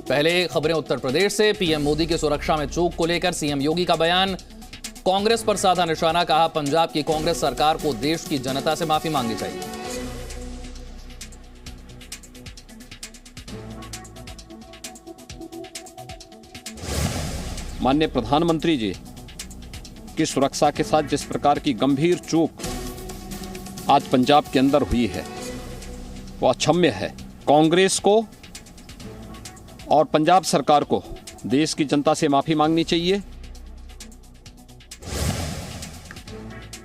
पहले खबरें उत्तर प्रदेश से। पीएम मोदी की सुरक्षा में चूक को लेकर सीएम योगी का बयान। कांग्रेस पर साधा निशाना, कहा पंजाब की कांग्रेस सरकार को देश की जनता से माफी मांगनी चाहिए। माननीय प्रधानमंत्री जी की सुरक्षा के साथ जिस प्रकार की गंभीर चूक आज पंजाब के अंदर हुई है वो अक्षम्य है। कांग्रेस को और पंजाब सरकार को देश की जनता से माफी मांगनी चाहिए।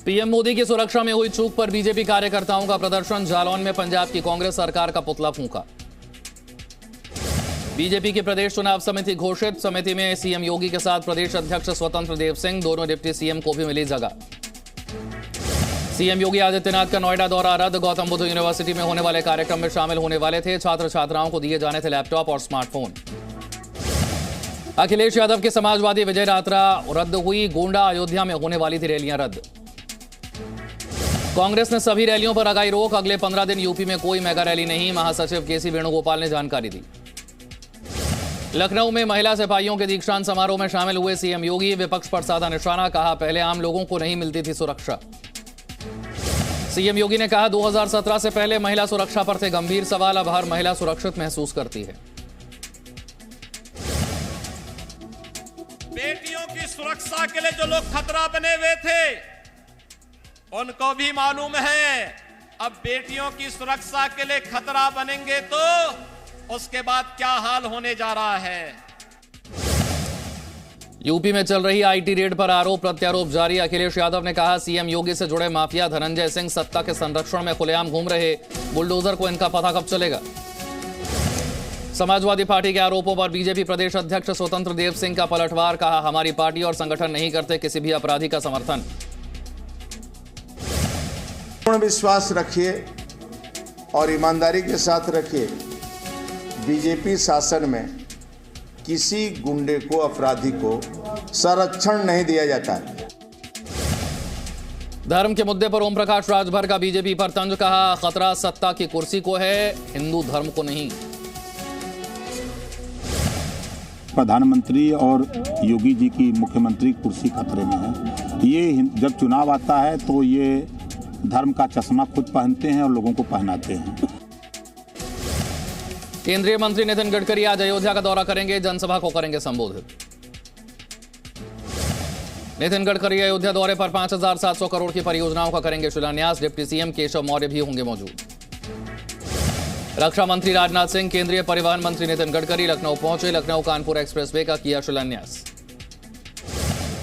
पीएम मोदी की सुरक्षा में हुई चूक पर बीजेपी कार्यकर्ताओं का प्रदर्शन। जालौन में पंजाब की कांग्रेस सरकार का पुतला फूंका। बीजेपी की प्रदेश चुनाव समिति घोषित। समिति में सीएम योगी के साथ प्रदेश अध्यक्ष स्वतंत्र देव सिंह, दोनों डिप्टी सीएम को भी मिली जगह। सीएम योगी आदित्यनाथ का नोएडा दौरा रद्द। गौतम बुद्ध यूनिवर्सिटी में होने वाले कार्यक्रम में शामिल होने वाले थे। छात्र छात्राओं को दिए जाने थे लैपटॉप और स्मार्टफोन। अखिलेश यादव की समाजवादी विजय यात्रा रद्द हुई। गोंडा अयोध्या में होने वाली थी रैलियां रद्द। कांग्रेस ने सभी रैलियों पर लगाई रोक। अगले 15 दिन यूपी में कोई मेगा रैली नहीं, महासचिव केसी वेणुगोपाल ने जानकारी दी। लखनऊ में महिला सिपाहियों के दीक्षांत समारोह में शामिल हुए सीएम योगी। विपक्ष पर साधा निशाना, कहा पहले आम लोगों को नहीं मिलती थी सुरक्षा। सीएम योगी ने कहा 2017 से पहले महिला सुरक्षा पर थे गंभीर सवाल, अब हर महिला सुरक्षित महसूस करती है। बेटियों की सुरक्षा के लिए जो लोग खतरा बने हुए थे उनको भी मालूम है अब बेटियों की सुरक्षा के लिए खतरा बनेंगे तो उसके बाद क्या हाल होने जा रहा है। यूपी में चल रही आईटी रेड पर आरोप प्रत्यारोप जारी। अखिलेश यादव ने कहा सीएम योगी से जुड़े माफिया धनंजय सिंह सत्ता के संरक्षण में खुलेआम घूम रहे, बुलडोजर को इनका पता कब चलेगा। समाजवादी पार्टी के आरोपों पर बीजेपी प्रदेश अध्यक्ष स्वतंत्र देव सिंह का पलटवार, कहा हमारी पार्टी और संगठन नहीं करते किसी भी अपराधी का समर्थन। पूर्ण विश्वास रखिए और ईमानदारी के साथ रखिए, बीजेपी शासन में किसी गुंडे को, अपराधी को संरक्षण नहीं दिया जाता है। धर्म के मुद्दे पर ओम प्रकाश राजभर का बीजेपी पर तंज, कहा खतरा सत्ता की कुर्सी को है, हिंदू धर्म को नहीं। प्रधानमंत्री और योगी जी की मुख्यमंत्री कुर्सी खतरे में है। ये जब चुनाव आता है तो ये धर्म का चश्मा खुद पहनते हैं और लोगों को पहनाते हैं। केंद्रीय मंत्री नितिन गडकरी आज अयोध्या का दौरा करेंगे, जनसभा को करेंगे संबोधित। नितिन गडकरी अयोध्या दौरे पर 5,700 करोड़ की परियोजनाओं का करेंगे शिलान्यास। डिप्टी सीएम केशव मौर्य भी होंगे मौजूद। रक्षा मंत्री राजनाथ सिंह, केंद्रीय परिवहन मंत्री नितिन गडकरी लखनऊ पहुंचे। लखनऊ कानपुर एक्सप्रेसवे का किया शिलान्यास।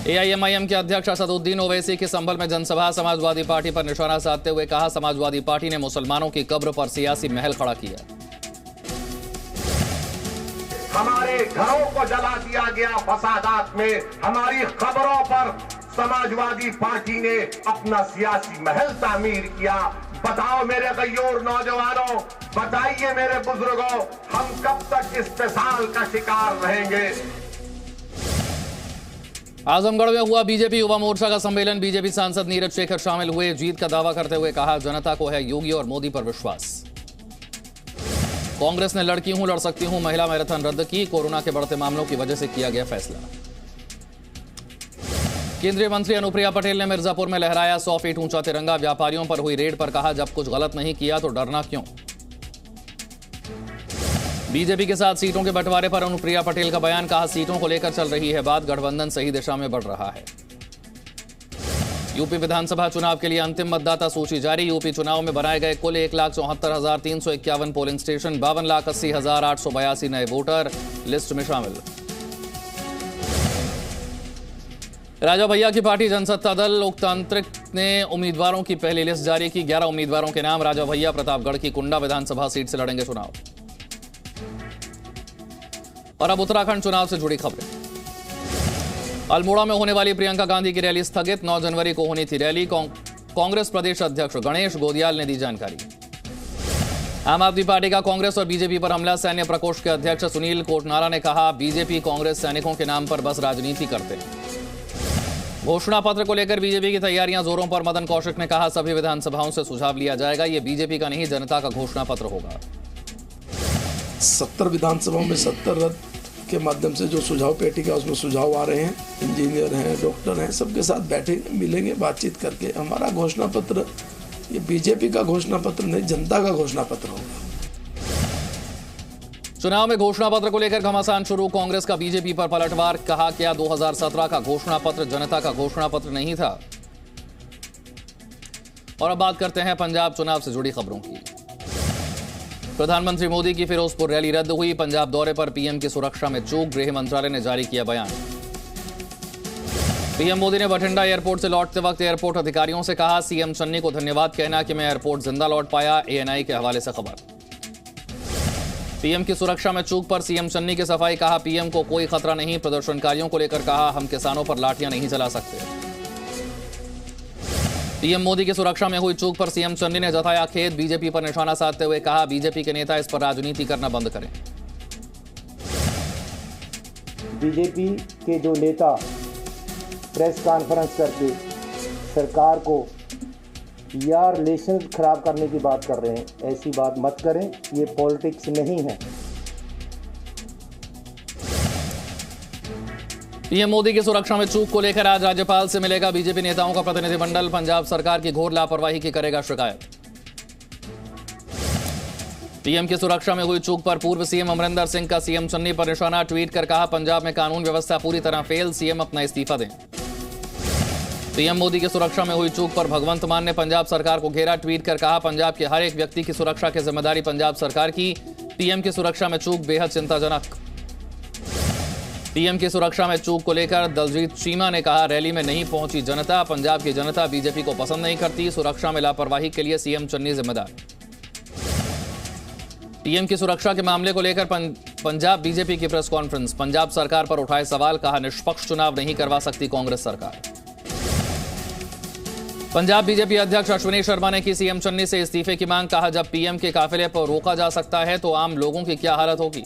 एआईएमआईएम के अध्यक्ष असदुद्दीन ओवैसी की संभल में जनसभा। समाजवादी पार्टी पर निशाना साधते हुए कहा समाजवादी पार्टी ने मुसलमानों की कब्र पर सियासी महल खड़ा किया। हमारे घरों को जला दिया गया फसादात में, हमारी खबरों पर समाजवादी पार्टी ने अपना सियासी महल तामीर किया। बताओ मेरे गयोर नौजवानों, बताइए मेरे बुजुर्गों, हम कब तक इस मिसाल का शिकार रहेंगे। आजमगढ़ में हुआ बीजेपी युवा मोर्चा का सम्मेलन। बीजेपी सांसद नीरज शेखर शामिल हुए। जीत का दावा करते हुए कहा जनता को है योगी और मोदी पर विश्वास। कांग्रेस ने लड़की हूं लड़ सकती हूं महिला मैराथन रद्द की। कोरोना के बढ़ते मामलों की वजह से किया गया फैसला। केंद्रीय मंत्री अनुप्रिया पटेल ने मिर्जापुर में लहराया 100 फीट ऊंचा तिरंगा। व्यापारियों पर हुई रेड पर कहा जब कुछ गलत नहीं किया तो डरना क्यों। बीजेपी के साथ सीटों के बंटवारे पर अनुप्रिया पटेल का बयान, कहा सीटों को लेकर चल रही है बात, गठबंधन सही दिशा में बढ़ रहा है। यूपी विधानसभा चुनाव के लिए अंतिम मतदाता सूची जारी। यूपी चुनाव में बनाए गए कुल 1,74,351 पोलिंग स्टेशन, 52,80,882 नए वोटर लिस्ट में शामिल। राजा भैया की पार्टी जनसत्ता दल लोकतांत्रिक ने उम्मीदवारों की पहली लिस्ट जारी की। 11 उम्मीदवारों के नाम। राजा भैया प्रतापगढ़ की कुंडा विधानसभा सीट से लड़ेंगे चुनाव। और अब उत्तराखंड चुनाव से जुड़ी खबरें। अल्मोड़ा में होने वाली प्रियंका गांधी की रैली स्थगित। 9 जनवरी को होनी थी रैली। कांग्रेस प्रदेश अध्यक्ष गणेश गोदियाल ने दी जानकारी। आम आदमी पार्टी का कांग्रेस और बीजेपी पर हमला। सैन्य प्रकोष्ठ के अध्यक्ष सुनील कोटनारा ने कहा बीजेपी कांग्रेस सैनिकों के नाम पर बस राजनीति करते हैं। घोषणा पत्र को लेकर बीजेपी की तैयारियां जोरों पर। मदन कौशिक ने कहा सभी विधानसभाओं से सुझाव लिया जाएगा, यह बीजेपी का नहीं जनता का घोषणा पत्र होगा। 70 विधानसभाओं में 70 रद्द के माध्यम से जो सुझाव पेटिका उसमें सुझाव आ रहे हैं, इंजीनियर हैं, डॉक्टर हैं, सबके साथ बैठेंगे, मिलेंगे, बातचीत करके हमारा घोषणा पत्र ये बीजेपी का घोषणा पत्र नहीं, जनता का घोषणा पत्र होगा। चुनाव में घोषणा पत्र को लेकर घमासान शुरू, कांग्रेस का बीजेपी पर पलटवार, कहा क्या 2017 का घोषणा पत्र जनता का घोषणा पत्र नहीं था। और अब बात करते हैं पंजाब चुनाव से जुड़ी खबरों की। प्रधानमंत्री मोदी की फिरोजपुर रैली रद्द हुई, पंजाब दौरे पर पीएम की सुरक्षा में चूक, गृह मंत्रालय ने जारी किया बयान। पीएम मोदी ने बठिंडा एयरपोर्ट से लौटते वक्त एयरपोर्ट अधिकारियों से कहा, सीएम चन्नी को धन्यवाद कहना कि मैं एयरपोर्ट जिंदा लौट पाया, एएनआई के हवाले से खबर। पीएम की सुरक्षा में चूक पर सीएम चन्नी की सफाई, कहा पीएम को कोई खतरा नहीं, प्रदर्शनकारियों को लेकर कहा हम किसानों पर लाठियां नहीं चला सकते। पीएम मोदी की सुरक्षा में हुई चूक पर सीएम चन्नी ने जताया खेद, बीजेपी पर निशाना साधते हुए कहा बीजेपी के नेता इस पर राजनीति करना बंद करें। बीजेपी के जो नेता प्रेस कॉन्फ्रेंस करके सरकार को या रिलेशन खराब करने की बात कर रहे हैं, ऐसी बात मत करें, ये पॉलिटिक्स नहीं है। पीएम मोदी की सुरक्षा में चूक को लेकर आज राज्यपाल से मिलेगा बीजेपी नेताओं का प्रतिनिधिमंडल, पंजाब सरकार की घोर लापरवाही की करेगा शिकायत। पीएम की सुरक्षा में हुई चूक पर पूर्व सीएम अमरिंदर सिंह का सीएम चन्नी पर निशाना, ट्वीट कर कहा पंजाब में कानून व्यवस्था पूरी तरह फेल, सीएम अपना इस्तीफा दें। पीएम मोदी की सुरक्षा में हुई चूक पर भगवंत मान ने पंजाब सरकार को घेरा, ट्वीट कर कहा पंजाब के हर एक व्यक्ति की सुरक्षा की जिम्मेदारी पंजाब सरकार की, पीएम की सुरक्षा में चूक बेहद चिंताजनक। पीएम की सुरक्षा में चूक को लेकर दलजीत चीमा ने कहा रैली में नहीं पहुंची जनता, पंजाब की जनता बीजेपी को पसंद नहीं करती, सुरक्षा में लापरवाही के लिए सीएम चन्नी जिम्मेदार। पीएम की सुरक्षा के मामले को लेकर पंजाब बीजेपी की प्रेस कॉन्फ्रेंस, पंजाब सरकार पर उठाए सवाल, कहा निष्पक्ष चुनाव नहीं करवा सकती कांग्रेस सरकार। पंजाब बीजेपी अध्यक्ष अश्विनी शर्मा ने की सीएम चन्नी से इस्तीफे की मांग, कहा जब पीएम के काफिले पर रोका जा सकता है तो आम लोगों की क्या हालत होगी।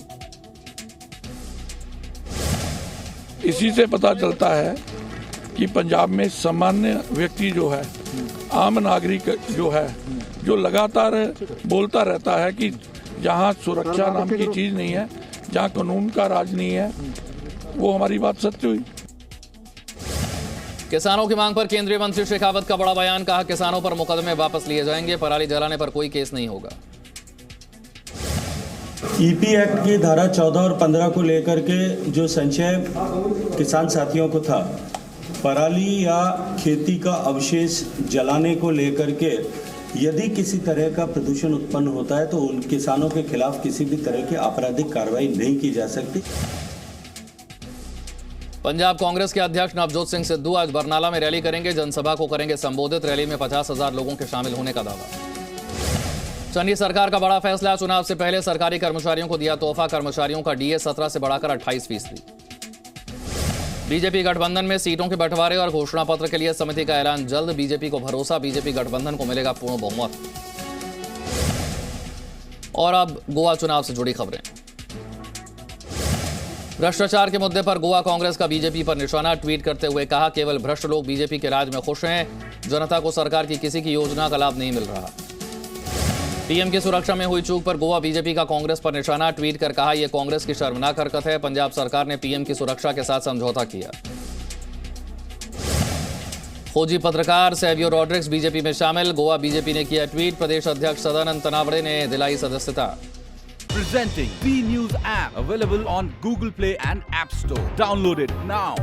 इसी से पता चलता है कि पंजाब में सामान्य व्यक्ति जो है, आम नागरिक जो है, जो लगातार बोलता रहता है कि जहां सुरक्षा नाम की चीज नहीं है, जहां कानून का राज नहीं है, वो हमारी बात सत्य हुई। किसानों की मांग पर केंद्रीय मंत्री शेखावत का बड़ा बयान, कहा किसानों पर मुकदमे वापस लिए जाएंगे, पराली जलाने पर कोई केस नहीं होगा। ईपी एक्ट की धारा 14 और 15 को लेकर के जो संशय किसान साथियों को था, पराली या खेती का अवशेष जलाने को लेकर के यदि किसी तरह का प्रदूषण उत्पन्न होता है तो उन किसानों के खिलाफ किसी भी तरह की आपराधिक कार्रवाई नहीं की जा सकती। पंजाब कांग्रेस के अध्यक्ष नवजोत सिंह सिद्धू आज बरनाला में रैली करेंगे, जनसभा को करेंगे संबोधित, रैली में 50,000 लोगों के शामिल होने का दावा। चन्नी सरकार का बड़ा फैसला, चुनाव से पहले सरकारी कर्मचारियों को दिया तोहफा, कर्मचारियों का डीए 17 से बढ़ाकर 28%। बीजेपी गठबंधन में सीटों के बंटवारे और घोषणा पत्र के लिए समिति का ऐलान जल्द, बीजेपी को भरोसा, बीजेपी गठबंधन को मिलेगा पूर्ण बहुमत। और अब गोवा चुनाव से जुड़ी खबरें। भ्रष्टाचार के मुद्दे पर गोवा कांग्रेस का बीजेपी पर निशाना, ट्वीट करते हुए कहा केवल भ्रष्ट लोग बीजेपी के राज में खुश हैं, जनता को सरकार की किसी की योजना का लाभ नहीं मिल रहा। पीएम की सुरक्षा में हुई चूक पर गोवा बीजेपी का कांग्रेस पर निशाना, ट्वीट कर कहा यह कांग्रेस की शर्मनाक हरकत है, पंजाब सरकार ने पीएम की सुरक्षा के साथ समझौता किया। फौजी पत्रकार सैवियो रॉड्रिक्स बीजेपी में शामिल, गोवा बीजेपी ने किया ट्वीट, प्रदेश अध्यक्ष सदानंद तनावड़े ने दिलाई सदस्यता। Presenting B News app available on Google Play and App Store. Download it now.